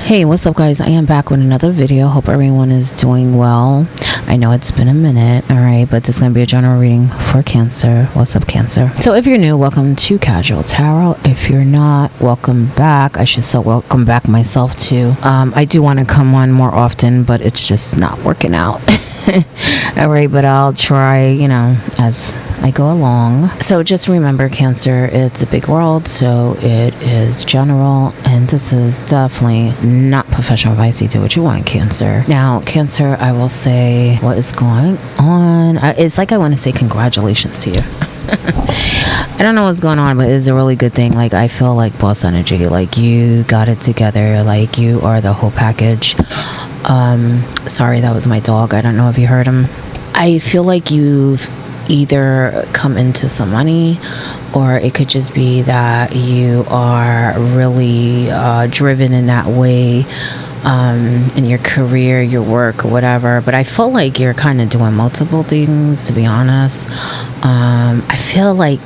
Hey, what's up guys? I am back with another video. Hope everyone is doing well. I know it's been a minute, all right, but this is going to be a general reading for Cancer. What's up, Cancer? So if you're new, welcome to Casual Tarot. If you're not, welcome back. I should say welcome back myself too. I do want to come on more often, but it's just not working out. All right, but I'll try, as I go along. So just remember, Cancer, it's a big world, so it is general, and this is definitely not professional advice. You do what you want, Cancer. Now, Cancer, I will say what is going on. It's like I want to say congratulations to you. I don't know what's going on, but it's a really good thing. Like, I feel like boss energy, like you got it together, like you are the whole package. Sorry, that was my dog. I don't know if you heard him. I feel like you've either come into some money, or it could just be that you are really driven in that way, in your career, your work, whatever. But I feel like you're kind of doing multiple things, to be honest. I feel like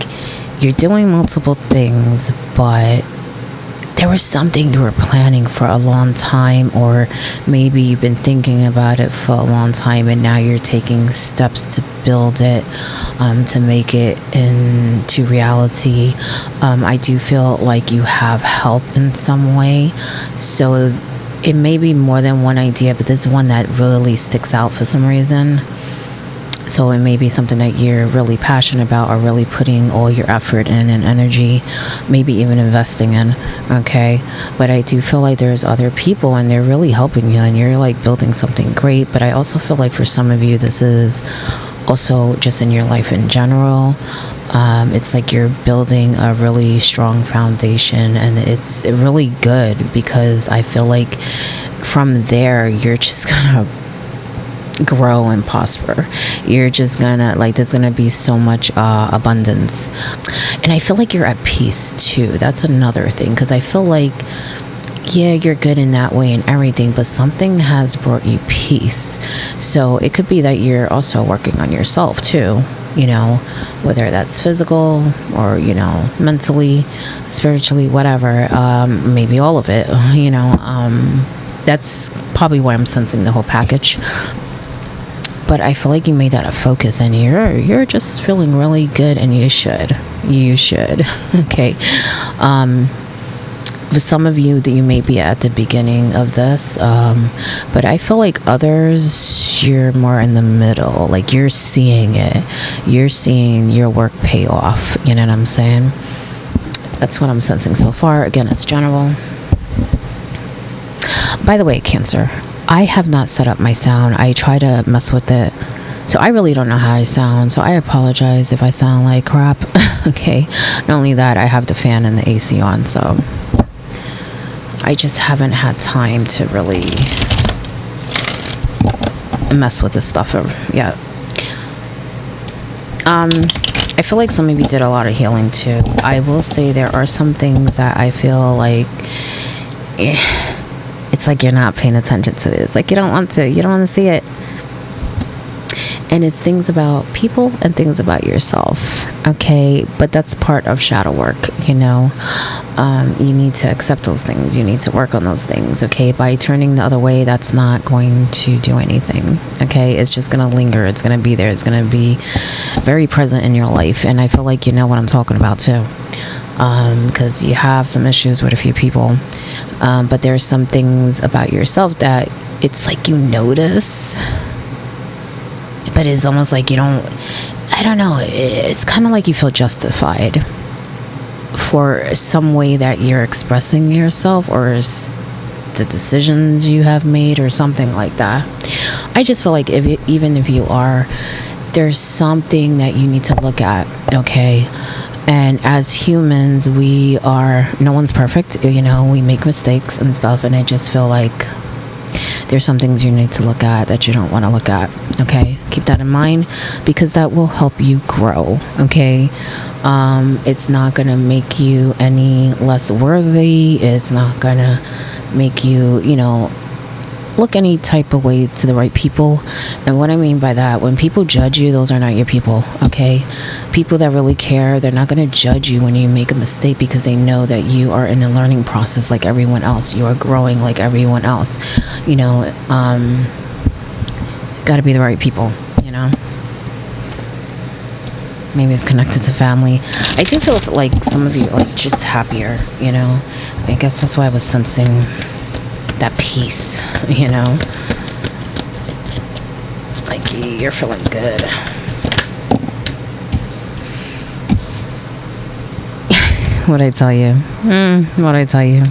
you're doing multiple things, but there was something you were planning for a long time, or maybe you've been thinking about it for a long time, and now you're taking steps to build it, to make it into reality. I do feel like you have help in some way, so it may be more than one idea, but this one that really sticks out for some reason. So it may be something that you're really passionate about, or really putting all your effort in and energy, maybe even investing in, okay? But I do feel like there's other people and they're really helping you, and you're like building something great. But I also feel like for some of you, this is also just in your life in general. It's like you're building a really strong foundation, and it's really good, because I feel like from there, you're just gonna grow and prosper. You're just gonna, like, there's gonna be so much abundance, and I feel like you're at peace too. That's another thing, because I feel like, yeah, you're good in that way and everything, but something has brought you peace. So it could be that you're also working on yourself too, whether that's physical or mentally, spiritually, whatever, maybe all of it. That's probably why I'm sensing the whole package. But I feel like you made that a focus, and you're just feeling really good, and you should okay. For some of you, that you may be at the beginning of this, but I feel like others, you're more in the middle. Like, you're seeing it, you're seeing your work pay off, you know what I'm saying? That's what I'm sensing so far. Again, it's general. By the way, Cancer, I have not set up my sound. I try to mess with it, so I really don't know how I sound, so I apologize if I sound like crap. Okay, not only that, I have the fan and the AC on, so I just haven't had time to really mess with this stuff yet. I feel like some of you did a lot of healing too. I will say there are some things that I feel like it's like you're not paying attention to it. It's like you don't want to see it. And it's things about people and things about yourself, okay? But that's part of shadow work, you need to accept those things. You need to work on those things, okay? By turning the other way, that's not going to do anything, okay? It's just going to linger. It's going to be there. It's going to be very present in your life. And I feel like you know what I'm talking about too, because you have some issues with a few people. But there's some things about yourself that it's like you notice, but it's almost like you don't, I don't know, it's kind of like you feel justified for some way that you're expressing yourself, or the decisions you have made, or something like that. I just feel like even if you are, there's something that you need to look at, okay? And as humans, no one's perfect, we make mistakes and stuff, and I just feel like there's some things you need to look at that you don't want to look at, okay? Keep that in mind, because that will help you grow, okay? It's not going to make you any less worthy. It's not going to make you, look any type of way to the right people. And what I mean by that, when people judge you, those are not your people, okay? People that really care, they're not going to judge you when you make a mistake, because they know that you are in a learning process like everyone else. You are growing like everyone else. You know, got to be the right people, you know? Maybe it's connected to family. I do feel like some of you are like just happier, you know? I guess that's why I was sensing that peace, you know, like you're feeling good. What'd I tell you? What'd I tell you?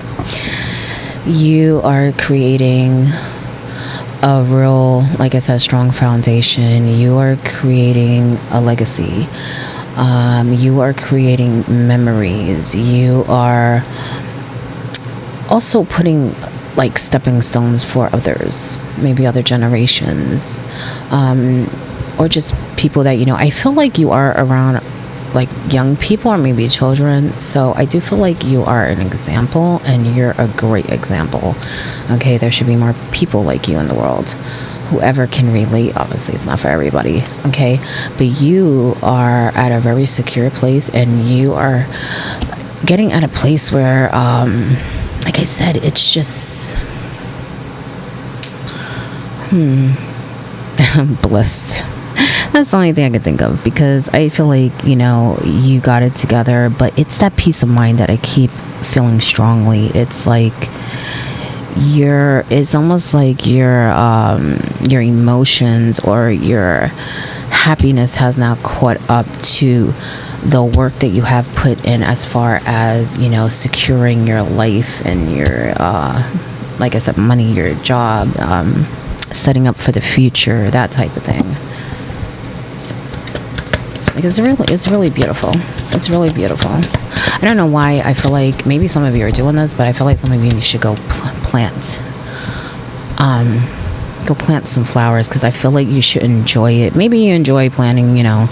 You are creating a real, like I said, strong foundation. You are creating a legacy. You are creating memories. You are also putting like stepping stones for others, maybe other generations, or just people that, you know, I feel like you are around like young people or maybe children. So I do feel like you are an example, and you're a great example. Okay, there should be more people like you in the world. Whoever can relate, obviously it's not for everybody, okay? But you are at a very secure place, and you are getting at a place where, like I said, it's just blessed. That's the only thing I could think of, because I feel like, you know, you got it together. But it's that peace of mind that I keep feeling strongly. It's like it's almost like your emotions or your happiness has now caught up to the work that you have put in, as far as, you know, securing your life and your like I said, money, your job, setting up for the future, that type of thing. Like it's really beautiful. It's really beautiful. I don't know why I feel like maybe some of you are doing this, but I feel like some of you should go plant some flowers, because I feel like you should enjoy it. Maybe you enjoy planting, you know,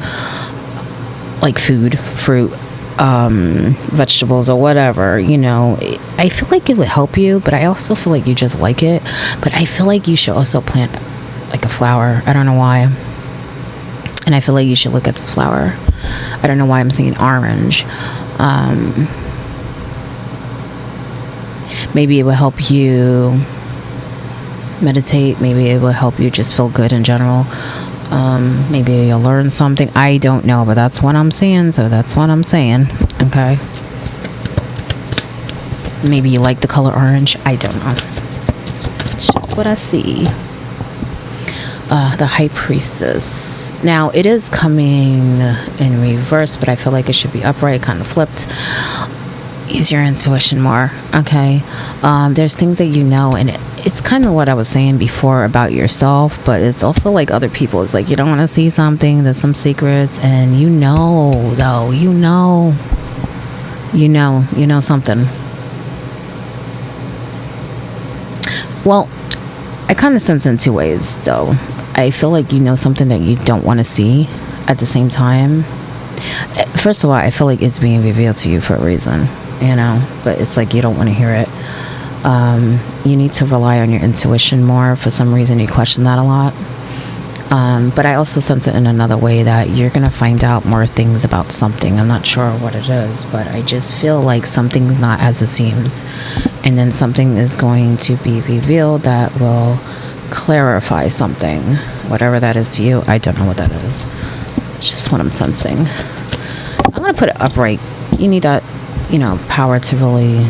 like food, fruit, vegetables or whatever, you know. I feel like it would help you, but I also feel like you just like it. But I feel like you should also plant like a flower. I don't know why. And I feel like you should look at this flower. I don't know why I'm seeing orange. Maybe it will help you meditate. Maybe it will help you just feel good in general. Maybe you'll learn something. I don't know, but that's what I'm seeing. So that's what I'm saying. Okay. Maybe you like the color orange. I don't know. It's just what I see. The High Priestess. Now, it is coming in reverse, but I feel like it should be upright, kind of flipped. Use your intuition more, okay? There's things that you know, and it's kind of what I was saying before about yourself, but it's also like other people. It's like you don't want to see something, there's some secrets, and you know something. Well, I kind of sense in two ways, though. I feel like you know something that you don't want to see at the same time. First of all, I feel like it's being revealed to you for a reason, you know, but it's like you don't want to hear it. You need to rely on your intuition more. For some reason, you question that a lot. But I also sense it in another way, that you're going to find out more things about something. I'm not sure what it is, but I just feel like something's not as it seems. And then something is going to be revealed that will clarify something. Whatever that is to you, I don't know what that is. It's just what I'm sensing. I'm going to put it upright. You need that, you know, power to really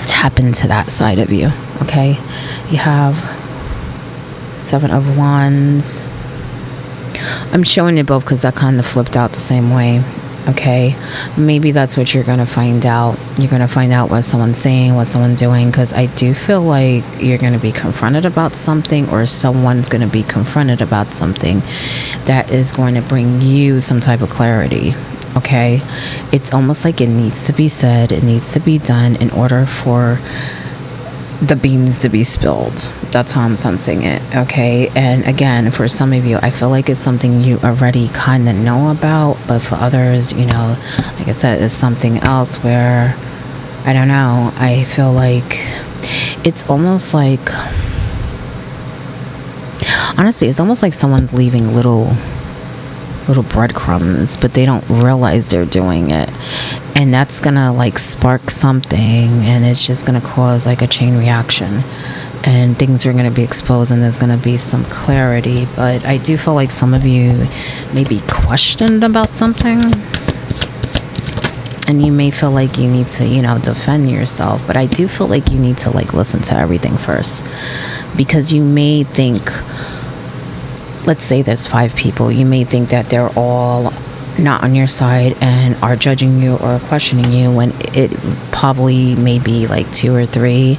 tap into that side of you, okay? You have 7 of Wands. I'm showing it both because that kind of flipped out the same way, okay? Maybe that's what you're going to find out. You're going to find out what someone's saying, what someone's doing, because I do feel like you're going to be confronted about something, or someone's going to be confronted about something that is going to bring you some type of clarity, okay? It's almost like it needs to be said, it needs to be done in order for the beans to be spilled. That's how I'm sensing it, okay? And again, for some of you, I feel like it's something you already kind of know about, but for others, you know, like I said, it's something else where, I don't know, I feel like it's almost like, honestly, it's almost like someone's leaving little breadcrumbs, but they don't realize they're doing it, and that's gonna like spark something, and it's just gonna cause like a chain reaction, and things are gonna be exposed, and there's gonna be some clarity. But I do feel like some of you may be questioned about something, and you may feel like you need to, you know, defend yourself. But I do feel like you need to like listen to everything first, because you may think, let's say there's 5 people, you may think that they're all not on your side and are judging you or questioning you, when it probably may be like 2 or 3.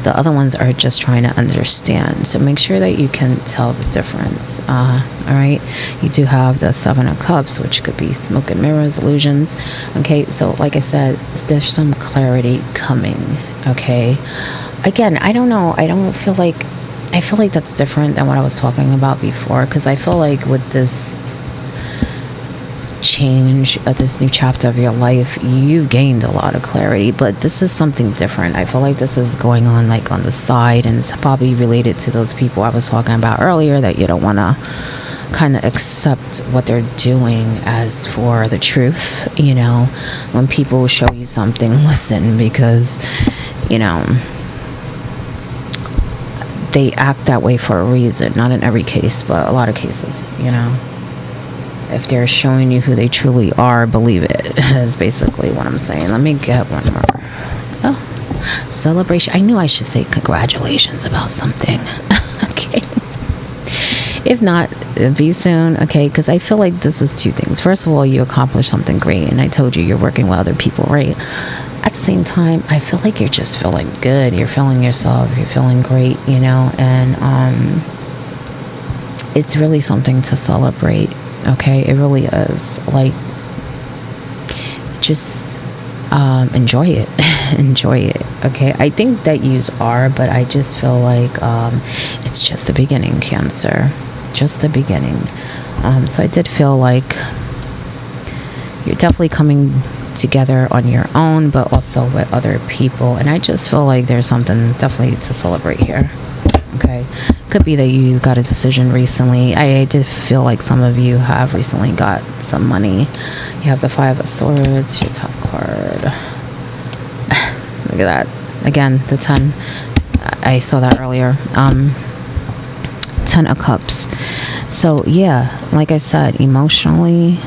The other ones are just trying to understand. So make sure that you can tell the difference. All right, you do have the 7 of Cups, which could be smoke and mirrors, illusions. Okay, so like I said, there's some clarity coming. Okay, again, I don't know, I feel like that's different than what I was talking about before, because I feel like with this change, this new chapter of your life, you've gained a lot of clarity, but this is something different. I feel like this is going on like on the side, and it's probably related to those people I was talking about earlier, that you don't want to kind of accept what they're doing as for the truth. You know, when people show you something, listen, because, you know, they act that way for a reason. Not in every case, but a lot of cases, you know. If they're showing you who they truly are, believe it, is basically what I'm saying. Let me get one more. Oh, celebration. I knew I should say congratulations about something. Okay. If not, be soon, okay? Because I feel like this is 2 things. First of all, you accomplished something great, and I told you you're working with other people, right? At the same time, I feel like you're just feeling good. You're feeling yourself. You're feeling great, you know? And it's really something to celebrate, okay? It really is. Like, just enjoy it. Enjoy it, okay? I think that yous are, but I just feel like it's just the beginning, Cancer. Just the beginning. So I did feel like you're definitely coming together on your own, but also with other people, and I just feel like there's something definitely to celebrate here. Okay, could be that you got a decision recently. I did feel like some of you have recently got some money. You have the 5 of Swords, your top card. Look at that again, the 10. I saw that earlier. 10 of Cups. So yeah, like I said, emotionally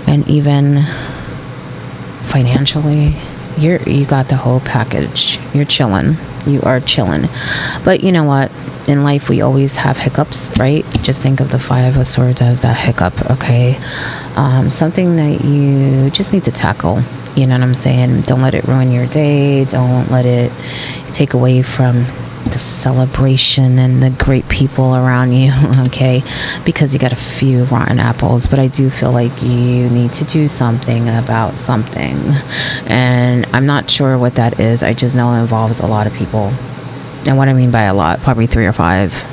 and even financially, you got the whole package. You're chilling. You are chilling. But you know what? In life, we always have hiccups, right? Just think of the 5 of Swords as that hiccup, okay? Something that you just need to tackle. You know what I'm saying? Don't let it ruin your day. Don't let it take away from the celebration and the great people around you, okay? Because you got a few rotten apples. But I do feel like you need to do something about something, and I'm not sure what that is. I just know it involves a lot of people, and what I mean by a lot, probably 3 or 5.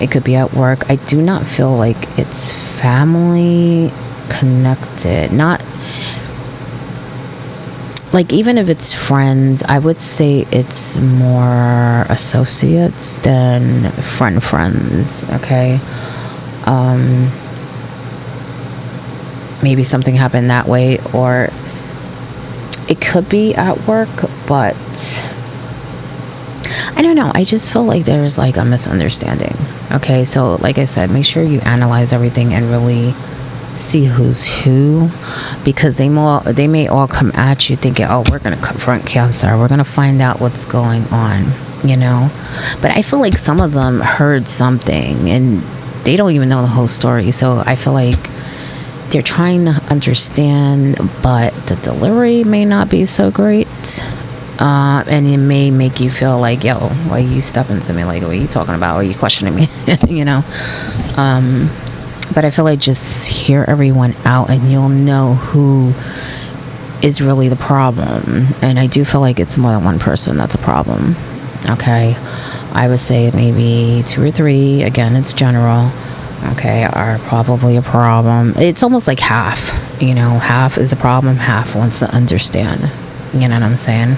It could be at work. I do not feel like it's family connected. Not like, even if it's friends, I would say it's more associates than friends, okay? Maybe something happened that way, or it could be at work, but I don't know. I just feel like there's like a misunderstanding, okay? So like I said, make sure you analyze everything and really see who's who, because they may all come at you thinking, oh, we're gonna confront Cancer, we're gonna find out what's going on, you know. But I feel like some of them heard something and they don't even know the whole story. So I feel like they're trying to understand, but the delivery may not be so great, and it may make you feel like, yo, why are you stepping to me? Like, what are you talking about? Why are you questioning me? You know. But I feel like just hear everyone out and you'll know who is really the problem. And I do feel like it's more than one person that's a problem. Okay. I would say maybe 2 or 3. Again, it's general. Okay. Are probably a problem. It's almost like half, you know, half is a problem. Half wants to understand. You know what I'm saying?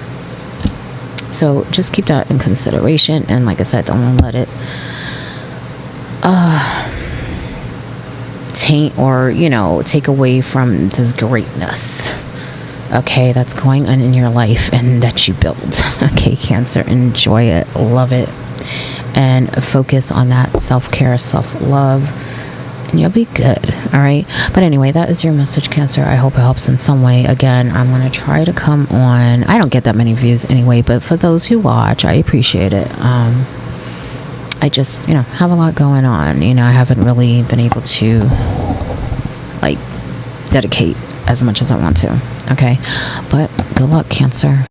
So just keep that in consideration, and like I said, don't let it taint or, you know, take away from this greatness, okay, that's going on in your life and that you build. Okay, Cancer, enjoy it, love it, and focus on that self-care, self-love, and you'll be good. All right, but anyway, that is your message, Cancer. I hope it helps in some way. Again, I'm going to try to come on, I don't get that many views anyway, but for those who watch, I appreciate it. I just, you know, have a lot going on. You know, I haven't really been able to, like, dedicate as much as I want to. Okay, but good luck, Cancer.